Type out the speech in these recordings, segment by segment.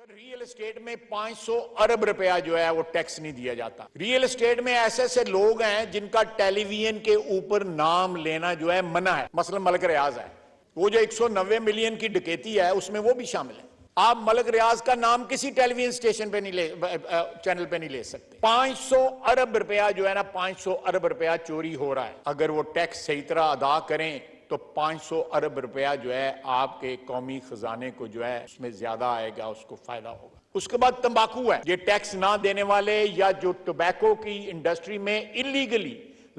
Sir real estate में 500 अरब रुपया जो है वो टैक्स नहीं दिया जाता। रियल एस्टेट में ऐसे ऐसे लोग हैं जिनका टेलीविजन के ऊपर नाम लेना जो है मना है। मसलन मलक रियाज है, वो जो 190 मिलियन की डकैती है उसमें वो भी शामिल है। आप मलक रियाज का नाम किसी टेलीविजन स्टेशन पे नहीं ले चैनल पे नहीं ले सकते। 500 अरब रुपया जो है ना, 500 अरब रुपया चोरी हो रहा है। अगर वो टैक्स सही तरह अदा करें तो 500 अरब रुपया जो है आपके कौमी खजाने को जो है उसमें ज्यादा आएगा, उसको फायदा होगा। उसके बाद तंबाकू है, ये टैक्स ना देने वाले या जो टोबैको की इंडस्ट्री में इलीगली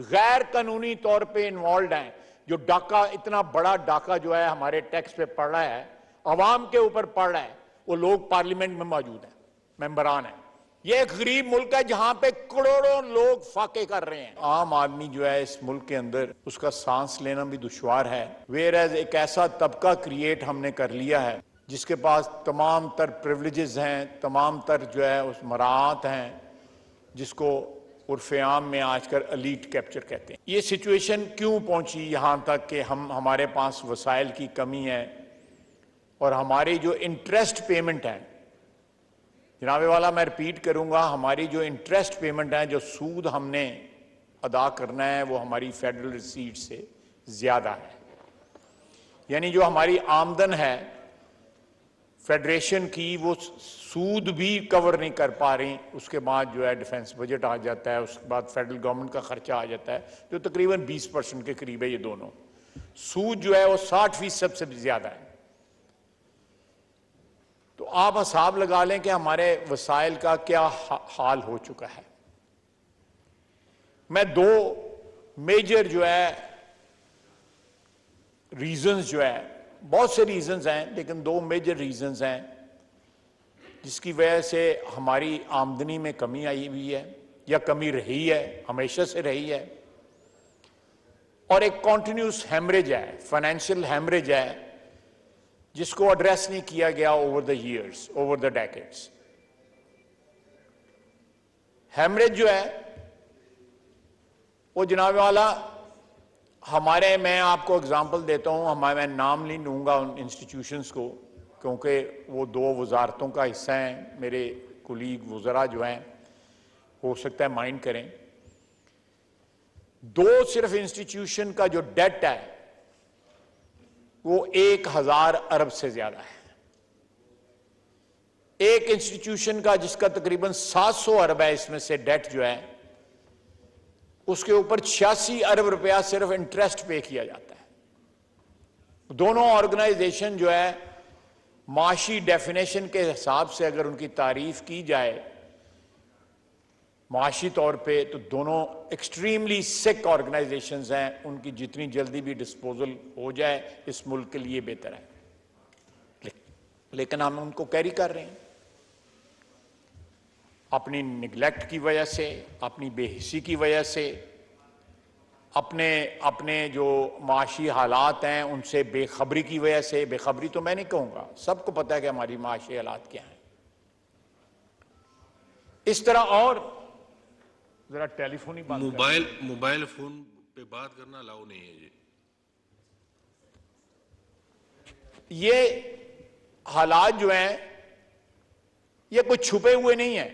गैर कानूनी तौर पे इन्वॉल्व हैं, जो डाका, इतना बड़ा डाका जो है हमारे टैक्स पे पड़ रहा है, अवाम के ऊपर पड़ रहा है, वो लोग पार्लियामेंट में मौजूद हैं, मेंबरान हैं। ये एक गरीब मुल्क है जहां पे करोड़ों लोग फाके कर रहे हैं। आम आदमी जो है इस मुल्क के अंदर उसका सांस लेना भी दुश्वार है। वेयर एज एक ऐसा तबका क्रिएट हमने कर लिया है जिसके पास तमाम तर प्रिविलेजेस हैं, तमाम तर जो है उस मराहत हैं, जिसको उर्फ आम में आजकल एलीट कैप्चर कहते हैं। ये सिचुएशन क्यों पहुंची यहां तक कि हमारे पास वसाइल की कमी है और हमारी जो इंटरेस्ट पेमेंट है, जनाबे वाला मैं रिपीट करूंगा, हमारी जो इंटरेस्ट पेमेंट है, जो सूद हमने अदा करना है, वो हमारी फेडरल रिसीट से ज्यादा है। यानी जो हमारी आमदन है फेडरेशन की, वो सूद भी कवर नहीं कर पा रही। उसके बाद जो है डिफेंस बजट आ जाता है, उसके बाद फेडरल गवर्नमेंट का खर्चा आ जाता है, जो तकरीबन 20% के करीब है। ये दोनों सूद जो है वो 60% से भी ज्यादा है। तो आप हिसाब लगा लें कि हमारे वसाइल का क्या हाल हो चुका है। मैं दो मेजर जो है रीजंस जो है, बहुत से रीजंस हैं लेकिन दो मेजर रीजंस हैं जिसकी वजह से हमारी आमदनी में कमी आई हुई है या कमी रही है, हमेशा से रही है, और एक कॉन्टिन्यूस हैमरेज है, फाइनेंशियल हैमरेज है, जिसको एड्रेस नहीं किया गया over the years, over the decades. Haemorrhage जो है वो जनाब वाला हमारे, मैं आपको एग्जांपल देता हूं, मैं नाम नहीं लूंगा उन इंस्टीट्यूशंस को क्योंकि वो दो वजारतों का हिस्सा हैं। मेरे कुलीग वज़रा जो हैं हो सकता है माइंड करें। दो सिर्फ इंस्टीट्यूशन का जो डेट है वो 1000 अरब से ज्यादा है। एक इंस्टीट्यूशन का जिसका तकरीबन 700 अरब है, इसमें से डेट जो है उसके ऊपर 86 अरब रुपया सिर्फ इंटरेस्ट पे किया जाता है। दोनों ऑर्गेनाइजेशन जो है माशी डेफिनेशन के हिसाब से अगर उनकी तारीफ की जाए माशी तौर पे, तो दोनों एक्सट्रीमली सिक ऑर्गेनाइजेशंस हैं। उनकी जितनी जल्दी भी डिस्पोजल हो जाए इस मुल्क के लिए बेहतर है, लेकिन हम उनको कैरी कर रहे हैं अपनी निगलेक्ट की वजह से, अपनी बेहिसी की वजह से, अपने जो माशी हालात हैं उनसे बेखबरी की वजह से। बेखबरी तो मैं नहीं कहूँगा, सबको पता है कि हमारी माशी हालात क्या हैं। इस तरह और जरा टेलीफोन ही बात, मोबाइल फोन पे बात करना अलाउ नहीं है जी। ये हालात जो हैं ये कुछ छुपे हुए नहीं है।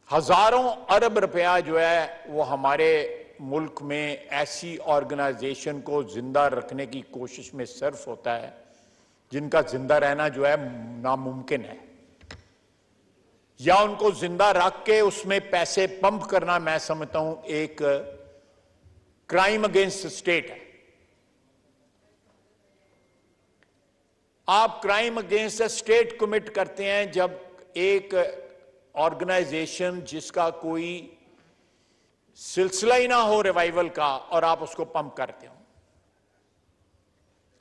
हजारों अरब रुपया जो है वो हमारे मुल्क में ऐसी ऑर्गेनाइजेशन को जिंदा रखने की कोशिश में सर्फ होता है जिनका जिंदा रहना जो है नामुमकिन है, या उनको जिंदा रख के उसमें पैसे पंप करना मैं समझता हूं एक क्राइम अगेंस्ट स्टेट है। आप क्राइम अगेंस्ट स्टेट कमिट करते हैं जब एक ऑर्गेनाइजेशन जिसका कोई सिलसिला ही ना हो रिवाइवल का और आप उसको पंप करते हो।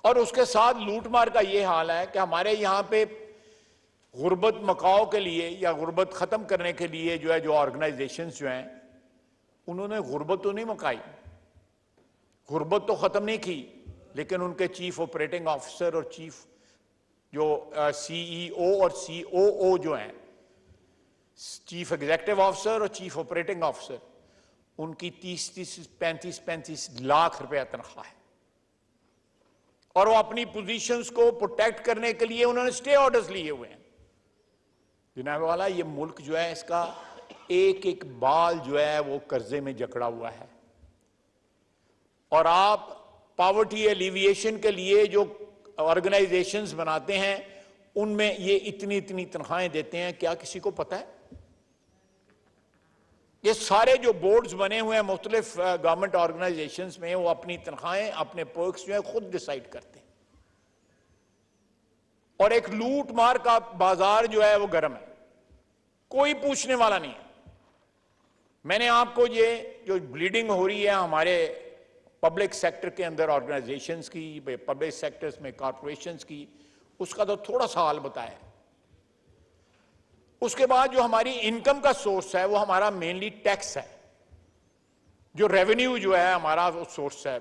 और उसके साथ लूटमार का यह हाल है कि हमारे यहां पे गुर्बत मकाओ के लिए या गुर्बत खत्म करने के लिए जो है, जो ऑर्गेनाइजेशंस जो हैं उन्होंने गुर्बत तो नहीं मकाई, गुर्बत तो खत्म नहीं की, लेकिन उनके चीफ ऑपरेटिंग ऑफिसर और चीफ जो सीईओ और सीओओ जो हैं, चीफ एग्जीक्यूटिव ऑफिसर और चीफ ऑपरेटिंग ऑफिसर, उनकी 35 लाख रुपया तनख्वाह है। और वो अपनी पोजीशंस को प्रोटेक्ट करने के लिए उन्होंने स्टे ऑर्डर्स लिए हुए हैं। जनाब वाला, ये मुल्क जो है इसका एक एक बाल जो है वो कर्जे में जकड़ा हुआ है। और आप पॉवर्टी एलिविएशन के लिए जो ऑर्गेनाइजेशंस बनाते हैं उनमें ये इतनी इतनी तनख्वाहें देते हैं, क्या किसी को पता है? ये सारे जो बोर्ड्स बने हुए हैं मुख्तलिफ गवर्नमेंट ऑर्गेनाइजेशंस में, वो अपनी तनख्वाहें, अपने पर्क्स जो है खुद डिसाइड करते हैं। और एक लूट मार का बाजार जो है वो गर्म है, कोई पूछने वाला नहीं है। मैंने आपको ये जो ब्लीडिंग हो रही है हमारे पब्लिक सेक्टर के अंदर ऑर्गेनाइजेशंस की, पब्लिक सेक्टर्स में कॉर्पोरेशंस की, उसका तो थोड़ा सा हाल बताया। उसके बाद जो हमारी इनकम का सोर्स है वो हमारा मेनली टैक्स है, जो रेवेन्यू जो है हमारा वो सोर्स है।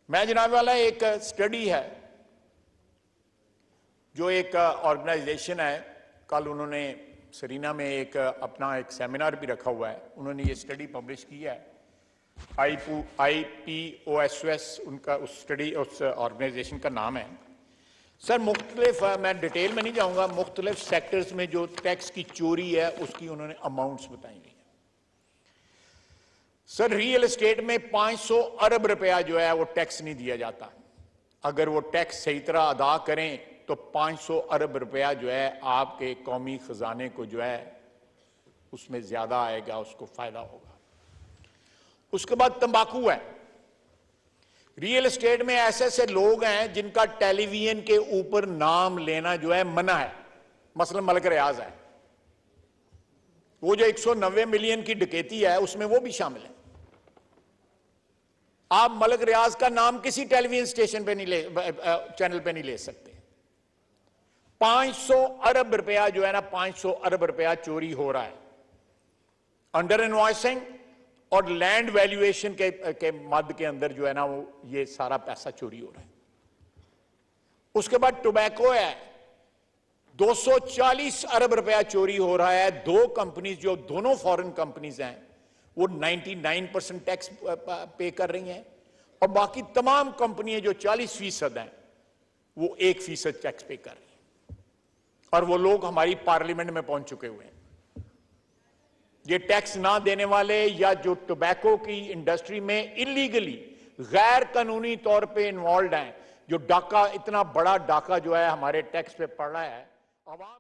मैं जनाब वाला, एक स्टडी है जो एक ऑर्गेनाइजेशन है, कल उन्होंने सरीना में एक अपना एक सेमिनार भी रखा हुआ है, उन्होंने ये स्टडी पब्लिश की है, IPOSS उनका उस स्टडी उस ऑर्गेनाइजेशन का नाम है। सर मुख्तलिफ, मैं डिटेल में नहीं जाऊंगा, मुख्तलिफ सेक्टर्स में जो टैक्स की चोरी है उसकी उन्होंने अमाउंट्स बताई गई है। सर रियल एस्टेट में 500 अरब रुपया जो है वो टैक्स नहीं दिया जाता। अगर वो टैक्स सही तरह अदा करें तो 500 अरब रुपया जो है आपके कौमी खजाने को जो है उसमें ज्यादा आएगा, उसको फायदा होगा। उसके बाद तंबाकू है। रियल एस्टेट में ऐसे ऐसे लोग हैं जिनका टेलीविजन के ऊपर नाम लेना जो है मना है, मसलन मलक रियाज है, वो जो 190 मिलियन की डकैती है उसमें वो भी शामिल है। आप मलक रियाज का नाम किसी टेलीविजन स्टेशन पे नहीं ले, चैनल पे नहीं ले सकते। 500 अरब रुपया जो है ना, 500 अरब रुपया चोरी हो रहा है अंडर इनवॉइसिंग और लैंड वैल्यूएशन के मद के अंदर जो है ना वो ये सारा पैसा चोरी हो रहा है। उसके बाद टोबैको है, 240 अरब रुपया चोरी हो रहा है। दो कंपनीज जो दोनों फॉरेन कंपनीज हैं वो 99% टैक्स पे कर रही हैं, और बाकी तमाम कंपनियां जो 40% हैं वो 1% टैक्स पे कर रही हैं। और वो लोग हमारी पार्लियामेंट में पहुंच चुके हुए हैं। ये टैक्स ना देने वाले या जो टोबैको की इंडस्ट्री में इलीगली गैर कानूनी तौर पे इन्वॉल्व हैं, जो डाका, इतना बड़ा डाका जो है हमारे टैक्स पे पड़ रहा है, आवाम